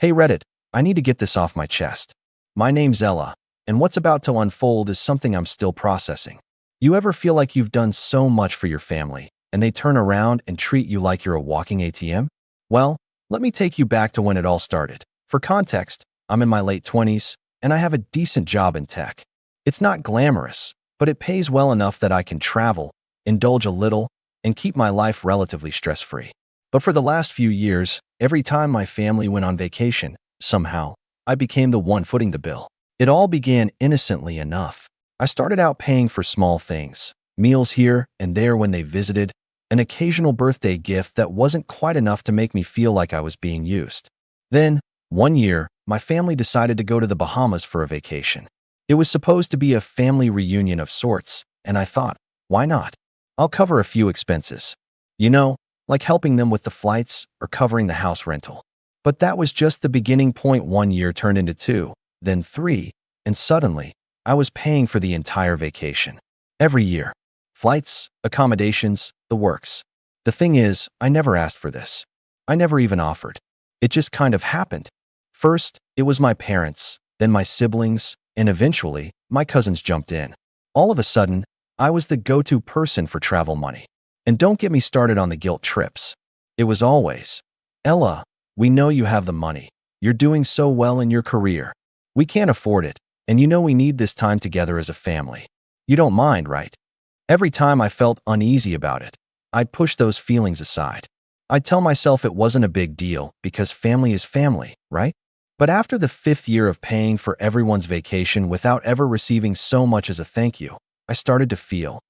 Hey Reddit, I need to get this off my chest. My name's Ella, and what's about to unfold is something I'm still processing. You ever feel like you've done so much for your family, and they turn around and treat you like you're a walking ATM? Well, let me take you back to when it all started. For context, I'm in my late 20s, and I have a decent job in tech. It's not glamorous, but it pays well enough that I can travel, indulge a little, and keep my life relatively stress-free. But for the last few years, every time my family went on vacation, somehow, I became the one footing the bill. It all began innocently enough. I started out paying for small things, meals here and there when they visited, an occasional birthday gift that wasn't quite enough to make me feel like I was being used. Then, one year, my family decided to go to the Bahamas for a vacation. It was supposed to be a family reunion of sorts, and I thought, why not? I'll cover a few expenses. You know, like helping them with the flights or covering the house rental. But that was just the beginning point. 1 year turned into 2, then 3, and suddenly, I was paying for the entire vacation. Every year. Flights, accommodations, the works. The thing is, I never asked for this. I never even offered. It just kind of happened. First, it was my parents, then my siblings, and eventually, my cousins jumped in. All of a sudden, I was the go-to person for travel money. And don't get me started on the guilt trips. It was always, Ella, we know you have the money. You're doing so well in your career. We can't afford it, and you know we need this time together as a family. You don't mind, right? Every time I felt uneasy about it, I'd push those feelings aside. I'd tell myself it wasn't a big deal because family is family, right? But after the 5th year of paying for everyone's vacation without ever receiving so much as a thank you, I started to feel,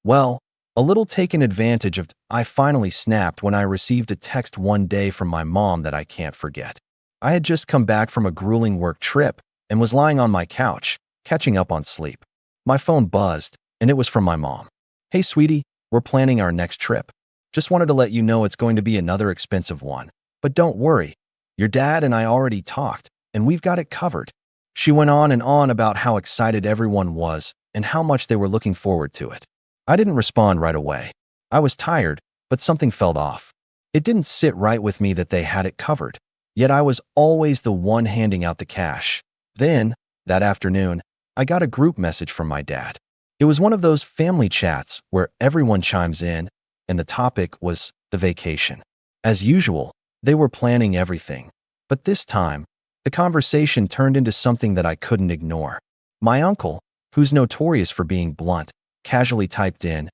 well, a little taken advantage of. I finally snapped when I received a text one day from my mom that I can't forget. I had just come back from a grueling work trip and was lying on my couch, catching up on sleep. My phone buzzed, and it was from my mom. Hey, sweetie, we're planning our next trip. Just wanted to let you know it's going to be another expensive one. But don't worry, your dad and I already talked, and we've got it covered. She went on and on about how excited everyone was and how much they were looking forward to it. I didn't respond right away. I was tired, but something felt off. It didn't sit right with me that they had it covered. Yet I was always the one handing out the cash. Then, that afternoon, I got a group message from my dad. It was one of those family chats where everyone chimes in, and the topic was the vacation. As usual, they were planning everything. But this time, the conversation turned into something that I couldn't ignore. My uncle, who's notorious for being blunt, casually typed in,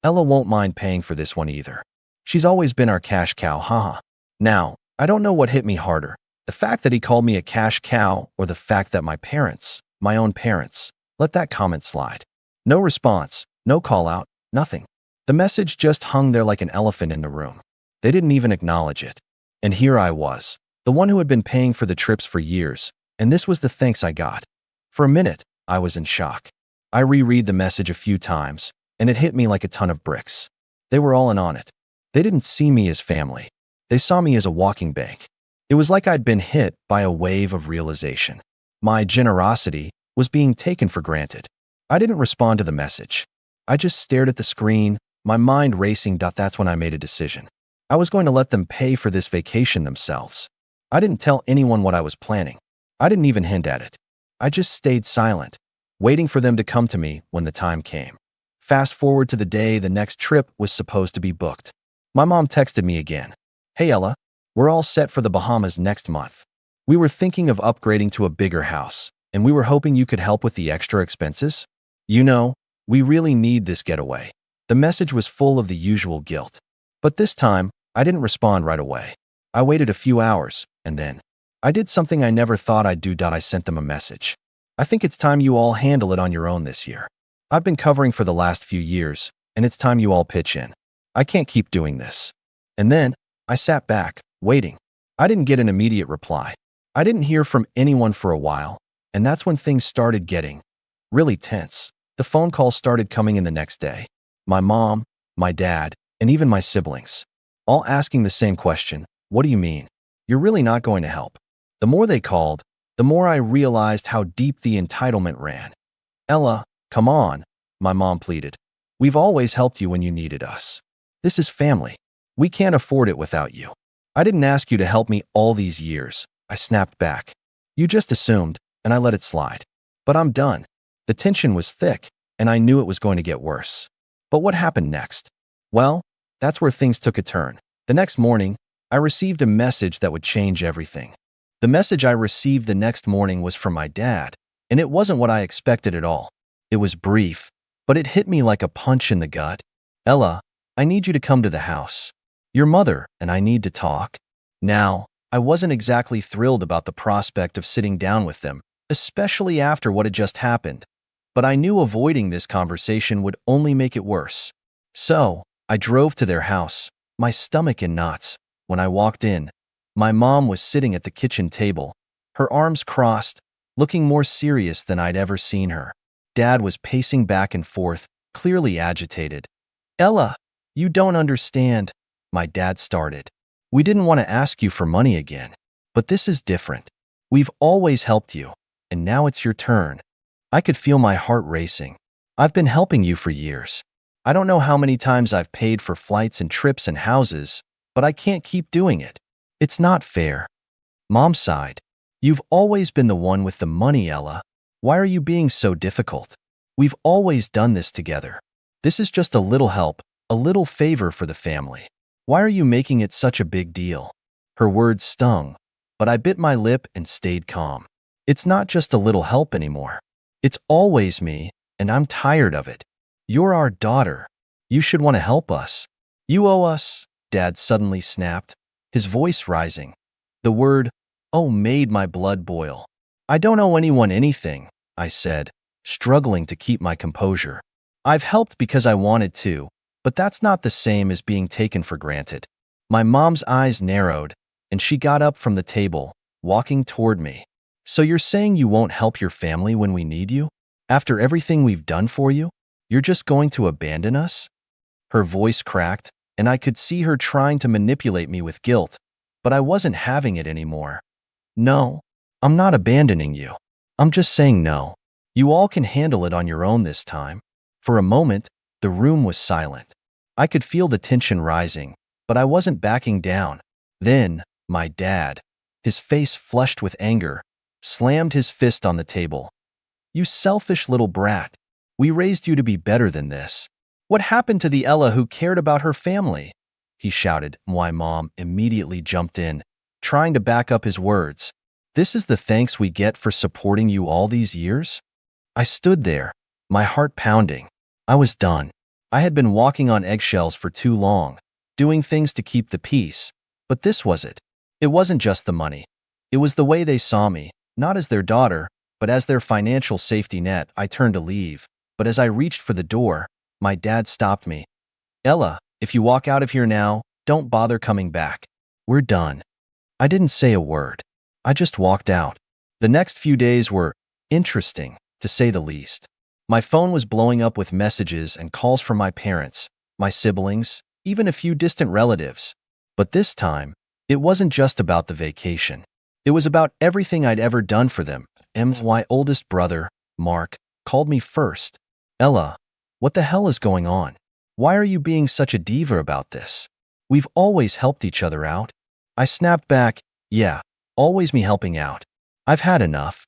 Ella won't mind paying for this one either. She's always been our cash cow, haha. Now, I don't know what hit me harder, the fact that he called me a cash cow or the fact that my parents, my own parents, let that comment slide. No response, no call out, nothing. The message just hung there like an elephant in the room. They didn't even acknowledge it. And here I was, the one who had been paying for the trips for years, and this was the thanks I got. For a minute, I was in shock. I reread the message a few times, and it hit me like a ton of bricks. They were all in on it. They didn't see me as family. They saw me as a walking bank. It was like I'd been hit by a wave of realization. My generosity was being taken for granted. I didn't respond to the message. I just stared at the screen, my mind racing. That's when I made a decision. I was going to let them pay for this vacation themselves. I didn't tell anyone what I was planning. I didn't even hint at it. I just stayed silent, waiting for them to come to me when the time came. Fast forward to the day the next trip was supposed to be booked. My mom texted me again. Hey Ella, we're all set for the Bahamas next month. We were thinking of upgrading to a bigger house, and we were hoping you could help with the extra expenses. You know, we really need this getaway. The message was full of the usual guilt. But this time, I didn't respond right away. I waited a few hours, and then I did something I never thought I'd do. I sent them a message. I think it's time you all handle it on your own this year. I've been covering for the last few years, and it's time you all pitch in. I can't keep doing this. And then, I sat back, waiting. I didn't get an immediate reply. I didn't hear from anyone for a while, and that's when things started getting really tense. The phone calls started coming in the next day. My mom, my dad, and even my siblings, all asking the same question. What do you mean? You're really not going to help? The more they called, the more I realized how deep the entitlement ran. Ella, come on, my mom pleaded. We've always helped you when you needed us. This is family. We can't afford it without you. I didn't ask you to help me all these years. I snapped back. You just assumed, and I let it slide. But I'm done. The tension was thick, and I knew it was going to get worse. But what happened next? Well, that's where things took a turn. The next morning, I received a message that would change everything. The message I received the next morning was from my dad, and it wasn't what I expected at all. It was brief, but it hit me like a punch in the gut. Ella, I need you to come to the house. Your mother and I need to talk. Now, I wasn't exactly thrilled about the prospect of sitting down with them, especially after what had just happened, but I knew avoiding this conversation would only make it worse. So, I drove to their house, my stomach in knots. When I walked in, my mom was sitting at the kitchen table, her arms crossed, looking more serious than I'd ever seen her. Dad was pacing back and forth, clearly agitated. Ella, you don't understand, my dad started. We didn't want to ask you for money again, but this is different. We've always helped you, and now it's your turn. I could feel my heart racing. I've been helping you for years. I don't know how many times I've paid for flights and trips and houses, but I can't keep doing it. It's not fair. Mom sighed. You've always been the one with the money, Ella. Why are you being so difficult? We've always done this together. This is just a little help, a little favor for the family. Why are you making it such a big deal? Her words stung, but I bit my lip and stayed calm. It's not just a little help anymore. It's always me, and I'm tired of it. You're our daughter. You should want to help us. You owe us, Dad suddenly snapped, his voice rising. The word, oh, made my blood boil. I don't owe anyone anything, I said, struggling to keep my composure. I've helped because I wanted to, but that's not the same as being taken for granted. My mom's eyes narrowed, and she got up from the table, walking toward me. So you're saying you won't help your family when we need you? After everything we've done for you? You're just going to abandon us? Her voice cracked, and I could see her trying to manipulate me with guilt, but I wasn't having it anymore. No, I'm not abandoning you. I'm just saying no. You all can handle it on your own this time. For a moment, the room was silent. I could feel the tension rising, but I wasn't backing down. Then, my dad, his face flushed with anger, slammed his fist on the table. You selfish little brat. We raised you to be better than this. What happened to the Ella who cared about her family? He shouted. My mom immediately jumped in, trying to back up his words. This is the thanks we get for supporting you all these years? I stood there, my heart pounding. I was done. I had been walking on eggshells for too long, doing things to keep the peace. But this was it. It wasn't just the money. It was the way they saw me, not as their daughter, but as their financial safety net. I turned to leave, but as I reached for the door, my dad stopped me. Ella, if you walk out of here now, don't bother coming back. We're done. I didn't say a word. I just walked out. The next few days were interesting, to say the least. My phone was blowing up with messages and calls from my parents, my siblings, even a few distant relatives. But this time, it wasn't just about the vacation. It was about everything I'd ever done for them. My oldest brother, Mark, called me first. Ella, what the hell is going on? Why are you being such a diva about this? We've always helped each other out. I snapped back, yeah, always me helping out. I've had enough.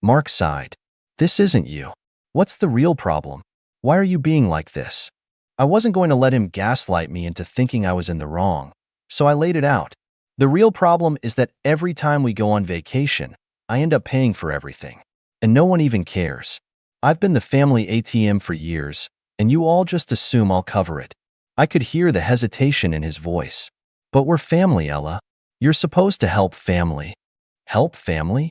Mark sighed. This isn't you. What's the real problem? Why are you being like this? I wasn't going to let him gaslight me into thinking I was in the wrong, so I laid it out. The real problem is that every time we go on vacation, I end up paying for everything. And no one even cares. I've been the family ATM for years, and you all just assume I'll cover it. I could hear the hesitation in his voice. But we're family, Ella. You're supposed to help family. Help family?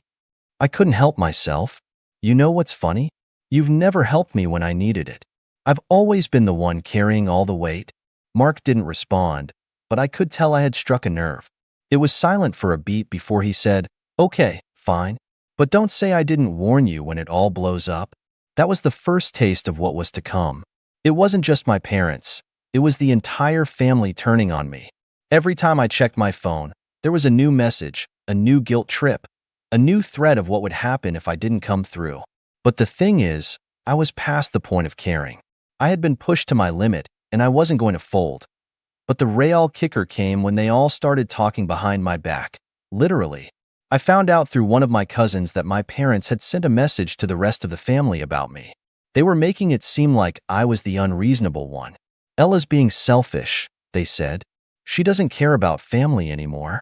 I couldn't help myself. You know what's funny? You've never helped me when I needed it. I've always been the one carrying all the weight. Mark didn't respond, but I could tell I had struck a nerve. It was silent for a beat before he said, okay, fine. But don't say I didn't warn you when it all blows up. That was the first taste of what was to come. It wasn't just my parents. It was the entire family turning on me. Every time I checked my phone, there was a new message, a new guilt trip, a new threat of what would happen if I didn't come through. But the thing is, I was past the point of caring. I had been pushed to my limit, and I wasn't going to fold. But the real kicker came when they all started talking behind my back. Literally. I found out through one of my cousins that my parents had sent a message to the rest of the family about me. They were making it seem like I was the unreasonable one. Ella's being selfish, they said. She doesn't care about family anymore.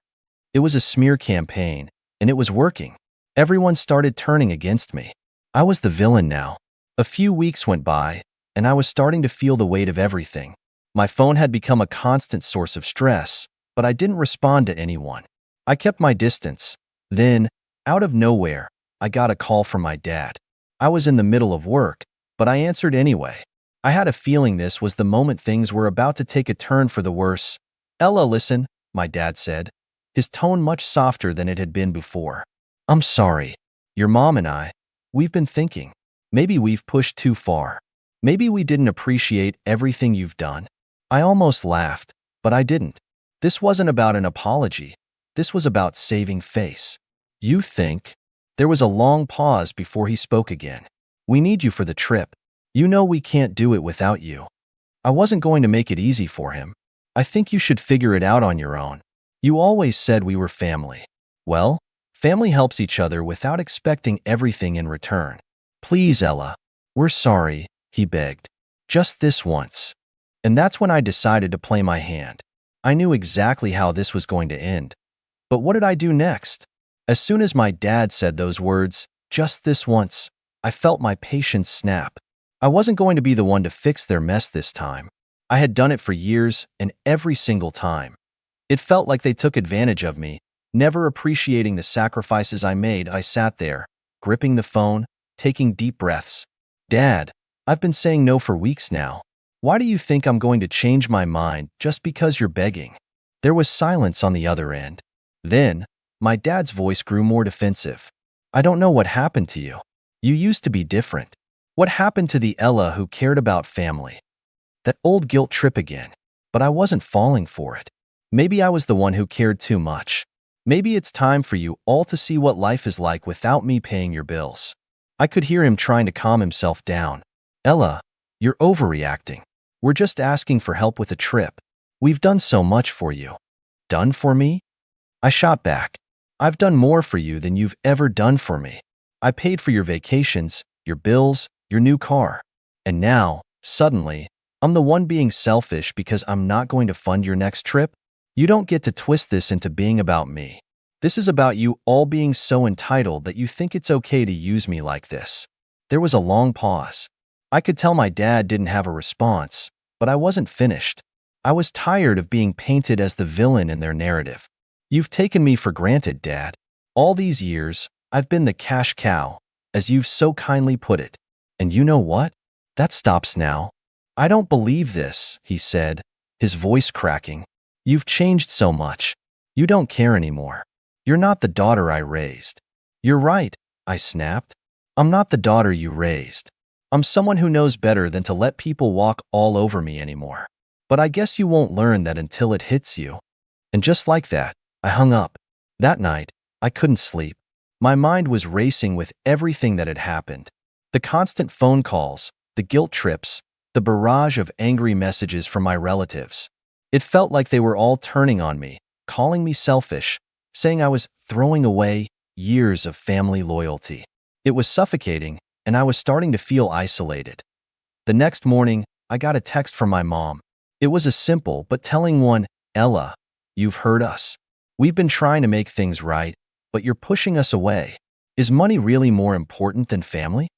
It was a smear campaign, and it was working. Everyone started turning against me. I was the villain now. A few weeks went by, and I was starting to feel the weight of everything. My phone had become a constant source of stress, but I didn't respond to anyone. I kept my distance. Then, out of nowhere, I got a call from my dad. I was in the middle of work, but I answered anyway. I had a feeling this was the moment things were about to take a turn for the worse. "Ella, listen," my dad said, his tone much softer than it had been before. "I'm sorry. Your mom and we've been thinking. Maybe we've pushed too far. Maybe we didn't appreciate everything you've done." I almost laughed, but I didn't. This wasn't about an apology. This was about saving face. "You think?" There was a long pause before he spoke again. "We need you for the trip. You know we can't do it without you." I wasn't going to make it easy for him. "I think you should figure it out on your own. You always said we were family." "Well, family helps each other without expecting everything in return. Please, Ella. We're sorry," he begged. "Just this once." And that's when I decided to play my hand. I knew exactly how this was going to end. But what did I do next? As soon as my dad said those words, "just this once," I felt my patience snap. I wasn't going to be the one to fix their mess this time. I had done it for years, and every single time. It felt like they took advantage of me, never appreciating the sacrifices I made. I sat there, gripping the phone, taking deep breaths. "Dad, I've been saying no for weeks now. Why do you think I'm going to change my mind just because you're begging?" There was silence on the other end. Then, my dad's voice grew more defensive. "I don't know what happened to you. You used to be different. What happened to the Ella who cared about family?" That old guilt trip again. But I wasn't falling for it. Maybe I was the one who cared too much. "Maybe it's time for you all to see what life is like without me paying your bills." I could hear him trying to calm himself down. "Ella, you're overreacting. We're just asking for help with a trip. We've done so much for you." "Done for me?" I shot back. "I've done more for you than you've ever done for me. I paid for your vacations, your bills, your new car. And now, suddenly, I'm the one being selfish because I'm not going to fund your next trip? You don't get to twist this into being about me. This is about you all being so entitled that you think it's okay to use me like this." There was a long pause. I could tell my dad didn't have a response, but I wasn't finished. I was tired of being painted as the villain in their narrative. "You've taken me for granted, Dad. All these years, I've been the cash cow, as you've so kindly put it. And you know what? That stops now." "I don't believe this," he said, his voice cracking. "You've changed so much. You don't care anymore. You're not the daughter I raised." "You're right," I snapped. "I'm not the daughter you raised. I'm someone who knows better than to let people walk all over me anymore. But I guess you won't learn that until it hits you." And just like that, I hung up. That night, I couldn't sleep. My mind was racing with everything that had happened. The constant phone calls, the guilt trips, the barrage of angry messages from my relatives. It felt like they were all turning on me, calling me selfish, saying I was throwing away years of family loyalty. It was suffocating, and I was starting to feel isolated. The next morning, I got a text from my mom. It was a simple but telling one. "Ella, you've hurt us. We've been trying to make things right, but you're pushing us away. Is money really more important than family?"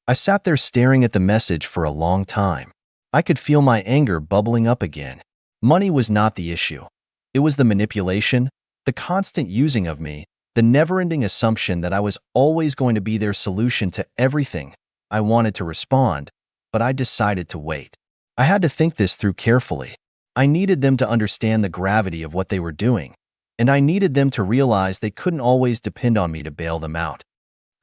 I sat there staring at the message for a long time. I could feel my anger bubbling up again. Money was not the issue. It was the manipulation, the constant using of me, the never-ending assumption that I was always going to be their solution to everything. I wanted to respond, but I decided to wait. I had to think this through carefully. I needed them to understand the gravity of what they were doing, and I needed them to realize they couldn't always depend on me to bail them out.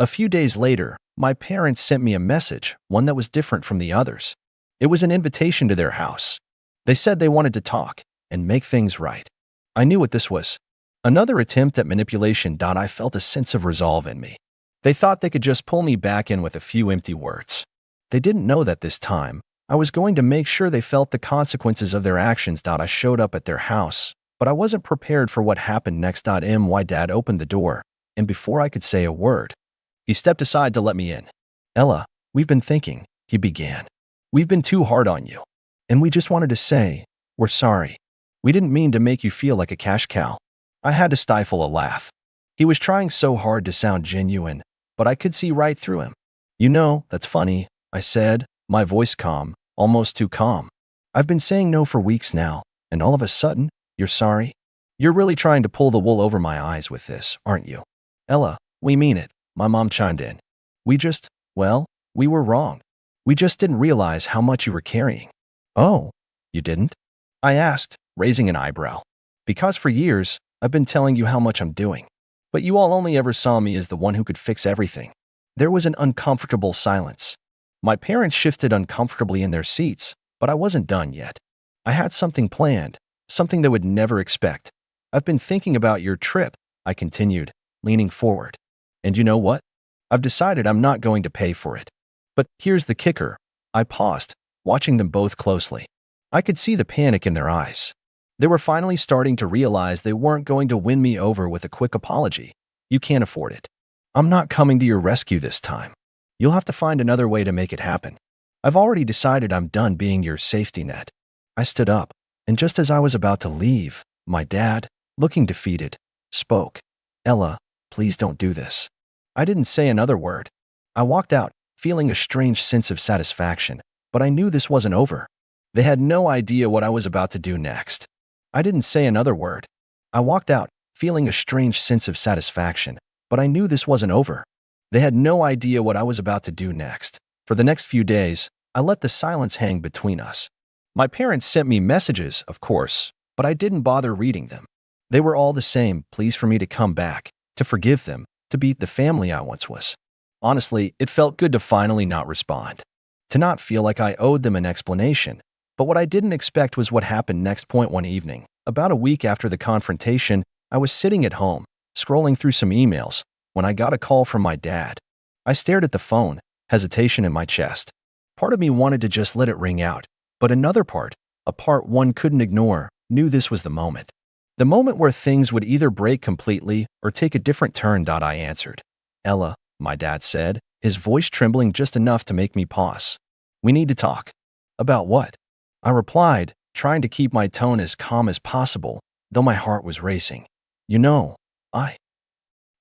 A few days later, my parents sent me a message, one that was different from the others. It was an invitation to their house. They said they wanted to talk and make things right. I knew what this was. Another attempt at manipulation. I felt a sense of resolve in me. They thought they could just pull me back in with a few empty words. They didn't know that this time, I was going to make sure they felt the consequences of their actions. I showed up at their house, but I wasn't prepared for what happened next. My dad opened the door, and before I could say a word, he stepped aside to let me in. Ella, we've been thinking, he began. We've been too hard on you. And we just wanted to say, we're sorry. We didn't mean to make you feel like a cash cow. I had to stifle a laugh. He was trying so hard to sound genuine, but I could see right through him. You know, that's funny, I said, my voice calm, almost too calm. I've been saying no for weeks now, and all of a sudden, you're sorry? You're really trying to pull the wool over my eyes with this, aren't you? Ella, we mean it, my mom chimed in. We were wrong. We just didn't realize how much you were carrying. Oh, you didn't? I asked, raising an eyebrow. Because for years, I've been telling you how much I'm doing. But you all only ever saw me as the one who could fix everything. There was an uncomfortable silence. My parents shifted uncomfortably in their seats, but I wasn't done yet. I had something planned, something they would never expect. I've been thinking about your trip, I continued, leaning forward. And you know what? I've decided I'm not going to pay for it. But here's the kicker. I paused, watching them both closely. I could see the panic in their eyes. They were finally starting to realize they weren't going to win me over with a quick apology. You can't afford it. I'm not coming to your rescue this time. You'll have to find another way to make it happen. I've already decided I'm done being your safety net. I stood up, and just as I was about to leave, my dad, looking defeated, spoke. Ella, please don't do this. I didn't say another word. I walked out, feeling a strange sense of satisfaction, but I knew this wasn't over. They had no idea what I was about to do next. I didn't say another word. I walked out, feeling a strange sense of satisfaction, but I knew this wasn't over. They had no idea what I was about to do next. For the next few days, I let the silence hang between us. My parents sent me messages, of course, but I didn't bother reading them. They were all the same, pleas for me to come back, to forgive them, to be the family I once was. Honestly, it felt good to finally not respond, to not feel like I owed them an explanation. But what I didn't expect was what happened next. One evening, about a week after the confrontation, I was sitting at home, scrolling through some emails, when I got a call from my dad. I stared at the phone, hesitation in my chest. Part of me wanted to just let it ring out, but another part, a part one couldn't ignore, knew this was the moment. The moment where things would either break completely or take a different turn. I answered. Ella, my dad said, his voice trembling just enough to make me pause. We need to talk. About what? I replied, trying to keep my tone as calm as possible, though my heart was racing. You know,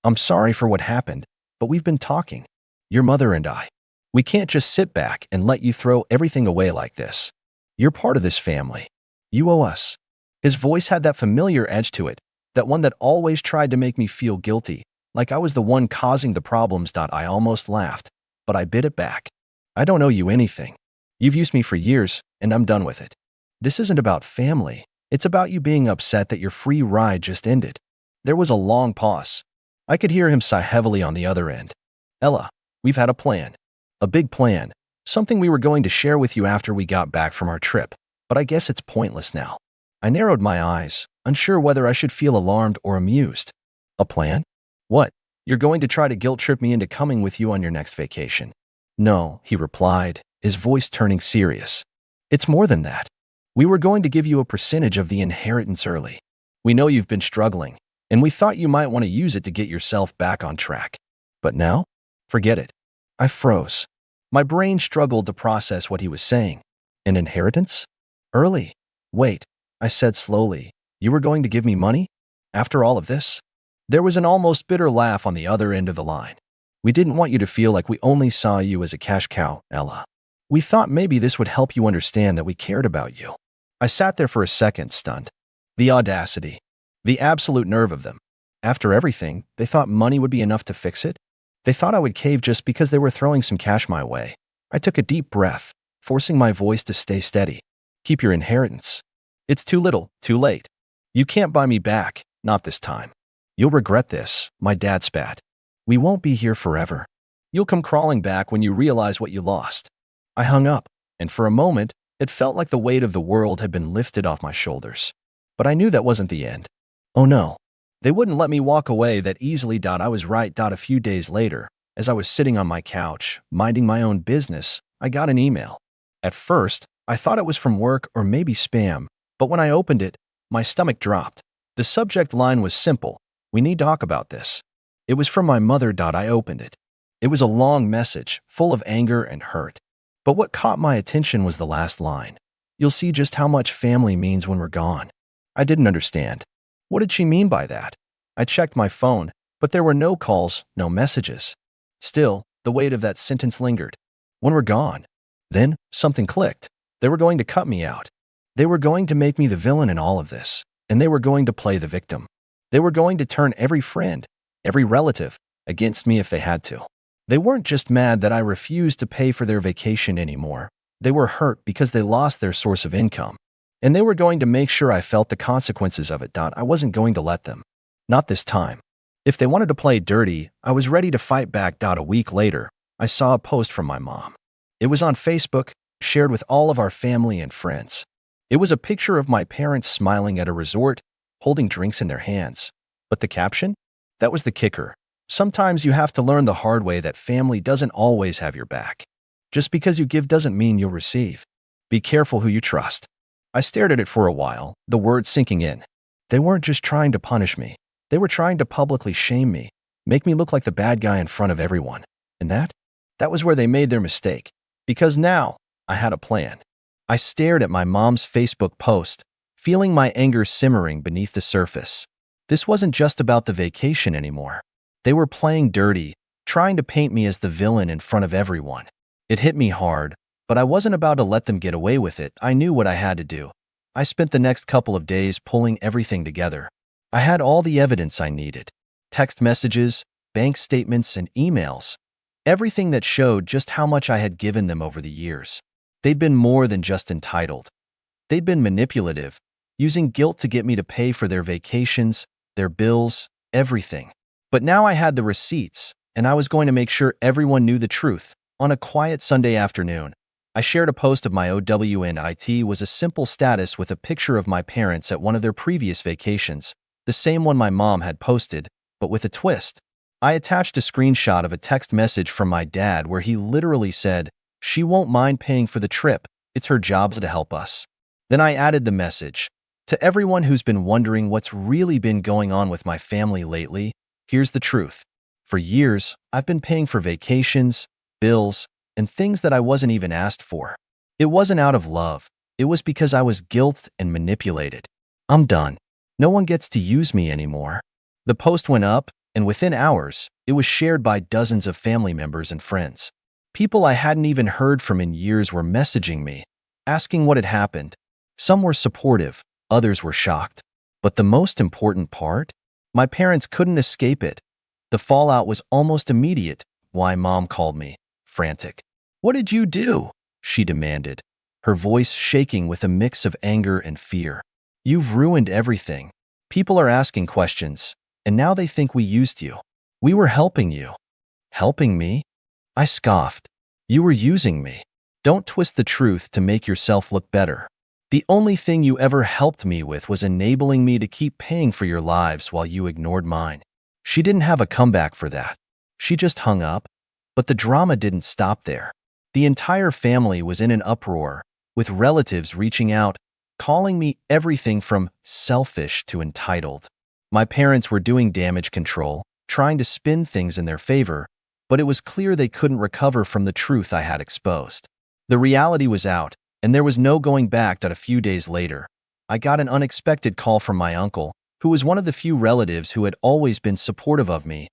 I'm sorry for what happened, but we've been talking. Your mother and I. We can't just sit back and let you throw everything away like this. You're part of this family. You owe us. His voice had that familiar edge to it, that one that always tried to make me feel guilty, like I was the one causing the problems. I almost laughed, but I bit it back. I don't owe you anything. You've used me for years, and I'm done with it. This isn't about family. It's about you being upset that your free ride just ended. There was a long pause. I could hear him sigh heavily on the other end. Ella, we've had a plan. A big plan. Something we were going to share with you after we got back from our trip, but I guess it's pointless now. I narrowed my eyes, unsure whether I should feel alarmed or amused. A plan? What? You're going to try to guilt trip me into coming with you on your next vacation? No, he replied, his voice turning serious. It's more than that. We were going to give you a percentage of the inheritance early. We know you've been struggling, and we thought you might want to use it to get yourself back on track. But now? Forget it. I froze. My brain struggled to process what he was saying. An inheritance? Early? Wait, I said slowly. You were going to give me money? After all of this? There was an almost bitter laugh on the other end of the line. We didn't want you to feel like we only saw you as a cash cow, Ella. We thought maybe this would help you understand that we cared about you. I sat there for a second, stunned. The audacity. The absolute nerve of them. After everything, they thought money would be enough to fix it? They thought I would cave just because they were throwing some cash my way. I took a deep breath, forcing my voice to stay steady. Keep your inheritance. It's too little, too late. You can't buy me back, not this time. You'll regret this, my dad spat. We won't be here forever. You'll come crawling back when you realize what you lost. I hung up, and for a moment, it felt like the weight of the world had been lifted off my shoulders. But I knew that wasn't the end. Oh no. They wouldn't let me walk away that easily. I was right. A few days later, as I was sitting on my couch, minding my own business, I got an email. At first, I thought it was from work or maybe spam, but when I opened it, my stomach dropped. The subject line was simple. We need to talk about this. It was from my mother. I opened it. It was a long message, full of anger and hurt. But what caught my attention was the last line. You'll see just how much family means when we're gone. I didn't understand. What did she mean by that? I checked my phone, but there were no calls, no messages. Still, the weight of that sentence lingered. When we're gone. Then, something clicked. They were going to cut me out. They were going to make me the villain in all of this, and they were going to play the victim. They were going to turn every friend, every relative, against me if they had to. They weren't just mad that I refused to pay for their vacation anymore. They were hurt because they lost their source of income. And they were going to make sure I felt the consequences of it. I wasn't going to let them. Not this time. If they wanted to play dirty, I was ready to fight back. A week later, I saw a post from my mom. It was on Facebook, shared with all of our family and friends. It was a picture of my parents smiling at a resort, holding drinks in their hands. But the caption? That was the kicker. Sometimes you have to learn the hard way that family doesn't always have your back. Just because you give doesn't mean you'll receive. Be careful who you trust. I stared at it for a while, the words sinking in. They weren't just trying to punish me. They were trying to publicly shame me, make me look like the bad guy in front of everyone. And that was where they made their mistake. Because now, I had a plan. I stared at my mom's Facebook post, feeling my anger simmering beneath the surface. This wasn't just about the vacation anymore. They were playing dirty, trying to paint me as the villain in front of everyone. It hit me hard, but I wasn't about to let them get away with it. I knew what I had to do. I spent the next couple of days pulling everything together. I had all the evidence I needed. Text messages, bank statements, and emails. Everything that showed just how much I had given them over the years. They'd been more than just entitled. They'd been manipulative, using guilt to get me to pay for their vacations, their bills, everything. But now I had the receipts, and I was going to make sure everyone knew the truth. On a quiet Sunday afternoon, I shared a post of my OWNIT was a simple status with a picture of my parents at one of their previous vacations, the same one my mom had posted, but with a twist. I attached a screenshot of a text message from my dad where he literally said, "She won't mind paying for the trip. It's her job to help us." Then I added the message, "To everyone who's been wondering what's really been going on with my family lately, here's the truth. For years, I've been paying for vacations, bills, and things that I wasn't even asked for. It wasn't out of love. It was because I was guilted and manipulated. I'm done. No one gets to use me anymore." The post went up, and within hours, it was shared by dozens of family members and friends. People I hadn't even heard from in years were messaging me, asking what had happened. Some were supportive, others were shocked. But the most important part? My parents couldn't escape it. The fallout was almost immediate. Why, Mom called me, frantic. "What did you do?" she demanded, her voice shaking with a mix of anger and fear. "You've ruined everything. People are asking questions, and now they think we used you. We were helping you." "Helping me?" I scoffed. "You were using me. Don't twist the truth to make yourself look better. The only thing you ever helped me with was enabling me to keep paying for your lives while you ignored mine." She didn't have a comeback for that. She just hung up. But the drama didn't stop there. The entire family was in an uproar, with relatives reaching out, calling me everything from selfish to entitled. My parents were doing damage control, trying to spin things in their favor, but it was clear they couldn't recover from the truth I had exposed. The reality was out, and there was no going back. A few days later, I got an unexpected call from my uncle, who was one of the few relatives who had always been supportive of me.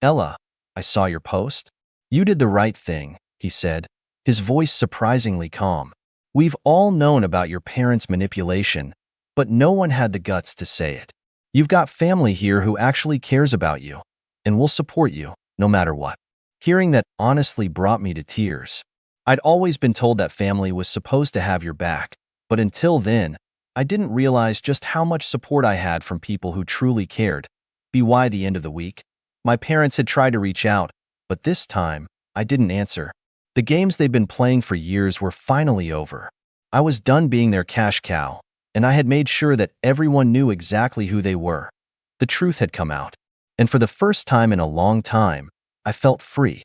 "Ella, I saw your post. You did the right thing," he said, his voice surprisingly calm. "We've all known about your parents' manipulation, but no one had the guts to say it. You've got family here who actually cares about you, and will support you, no matter what." Hearing that honestly brought me to tears. I'd always been told that family was supposed to have your back, but until then, I didn't realize just how much support I had from people who truly cared. By the end of the week, my parents had tried to reach out, but this time, I didn't answer. The games they'd been playing for years were finally over. I was done being their cash cow, and I had made sure that everyone knew exactly who they were. The truth had come out, and for the first time in a long time, I felt free.